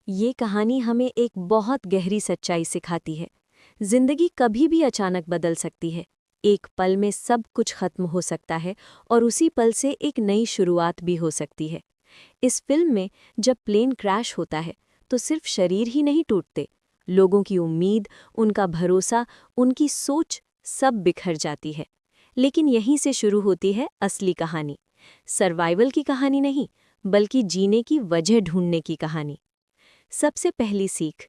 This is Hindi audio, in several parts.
ये कहानी हमें एक बहुत गहरी सच्चाई सिखाती है। जिंदगी कभी भी अचानक बदल सकती है। एक पल में सब कुछ खत्म हो सकता है और उसी पल से एक नई शुरुआत भी हो सकती है। इस फिल्म में जब प्लेन क्रैश होता है तो सिर्फ शरीर ही नहीं टूटते, लोगों की उम्मीद, उनका भरोसा, उनकी सोच सब बिखर जाती है। लेकिन यहीं से शुरू होती है असली कहानी। सर्वाइवल की कहानी नहीं, बल्कि जीने की वजह ढूंढने की कहानी। सबसे पहली सीख,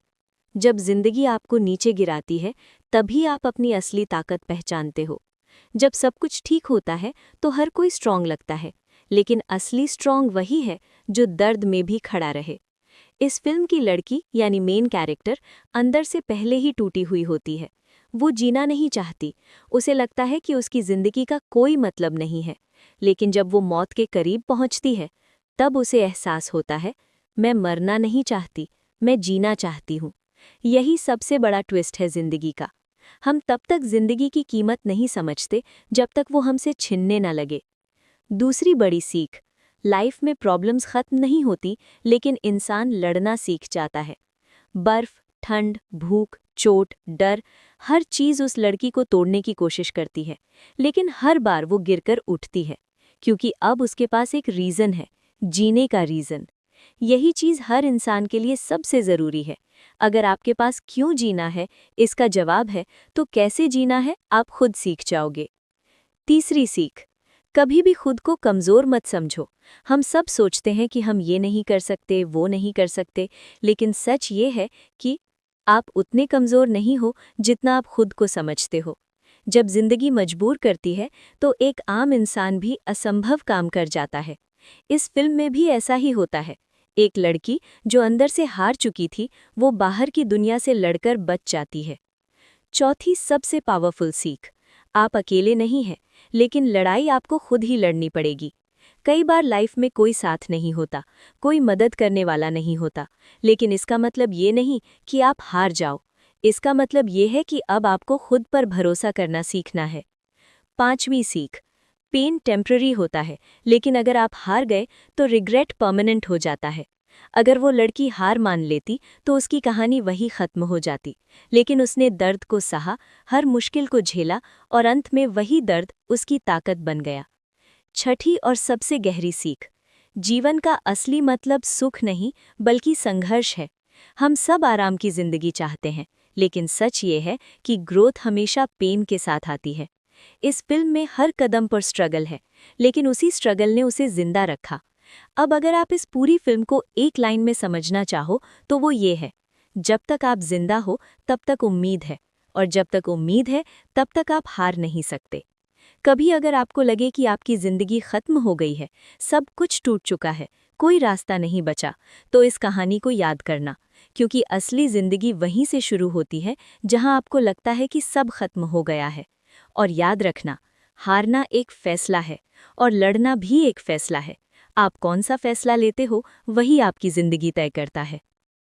जब जिंदगी आपको नीचे गिराती है तभी आप अपनी असली ताकत पहचानते हो। जब सब कुछ ठीक होता है तो हर कोई स्ट्रांग लगता है, लेकिन असली स्ट्रांग वही है जो दर्द में भी खड़ा रहे। इस फिल्म की लड़की यानी मेन कैरेक्टर अंदर से पहले ही टूटी हुई होती है। वो जीना नहीं चाहती, उसे लगता है कि उसकी जिंदगी का कोई मतलब नहीं है। लेकिन जब वो मौत के करीब पहुंचती है तब उसे एहसास होता है, मैं मरना नहीं चाहती, मैं जीना चाहती हूँ। यही सबसे बड़ा ट्विस्ट है जिंदगी का। हम तब तक जिंदगी की कीमत नहीं समझते जब तक वो हमसे छिनने न लगे। दूसरी बड़ी सीख, लाइफ में प्रॉब्लम्स खत्म नहीं होती, लेकिन इंसान लड़ना सीख जाता है। बर्फ, ठंड, भूख, चोट, डर, हर चीज उस लड़की को तोड़ने की कोशिश करती है, लेकिन हर बार वो गिरकर उठती है, क्योंकि अब उसके पास एक रीजन है, जीने का रीजन। यही चीज हर इंसान के लिए सबसे जरूरी है। अगर आपके पास क्यों जीना है इसका जवाब है, तो कैसे जीना है आप खुद सीख जाओगे। तीसरी सीख, कभी भी खुद को कमजोर मत समझो। हम सब सोचते हैं कि हम ये नहीं कर सकते, वो नहीं कर सकते, लेकिन सच ये है कि आप उतने कमजोर नहीं हो जितना आप खुद को समझते हो। जब जिंदगी मजबूर करती है तो एक आम इंसान भी असंभव काम कर जाता है। इस फिल्म में भी ऐसा ही होता है। एक लड़की जो अंदर से हार चुकी थी, वो बाहर की दुनिया से लड़कर बच जाती है। चौथी सबसे पावरफुल सीख, आप अकेले नहीं हैं, लेकिन लड़ाई आपको खुद ही लड़नी पड़ेगी। कई बार लाइफ में कोई साथ नहीं होता, कोई मदद करने वाला नहीं होता, लेकिन इसका मतलब ये नहीं कि आप हार जाओ। इसका मतलब ये है कि अब आपको खुद पर भरोसा करना सीखना है। पांचवी सीख, पेन टेम्पररी होता है, लेकिन अगर आप हार गए तो रिग्रेट परमानेंट हो जाता है। अगर वो लड़की हार मान लेती तो उसकी कहानी वही खत्म हो जाती, लेकिन उसने दर्द को सहा, हर मुश्किल को झेला और अंत में वही दर्द उसकी ताकत बन गया। छठी और सबसे गहरी सीख, जीवन का असली मतलब सुख नहीं बल्कि संघर्ष है। हम सब आराम की जिंदगी चाहते हैं, लेकिन सच ये है कि ग्रोथ हमेशा पेन के साथ आती है। इस फिल्म में हर कदम पर स्ट्रगल है, लेकिन उसी स्ट्रगल ने उसे जिंदा रखा। अब अगर आप इस पूरी फिल्म को एक लाइन में समझना चाहो तो वो ये है, जब तक आप जिंदा हो तब तक उम्मीद है, और जब तक उम्मीद है तब तक आप हार नहीं सकते। कभी अगर आपको लगे कि आपकी जिंदगी खत्म हो गई है, सब कुछ टूट चुका है, कोई रास्ता नहीं बचा, तो इस कहानी को याद करना, क्योंकि असली जिंदगी वहीं से शुरू होती है जहां आपको लगता है कि सब खत्म हो गया है। और याद रखना, हारना एक फैसला है और लड़ना भी एक फैसला है। आप कौन सा फैसला लेते हो वही आपकी जिंदगी तय करता है।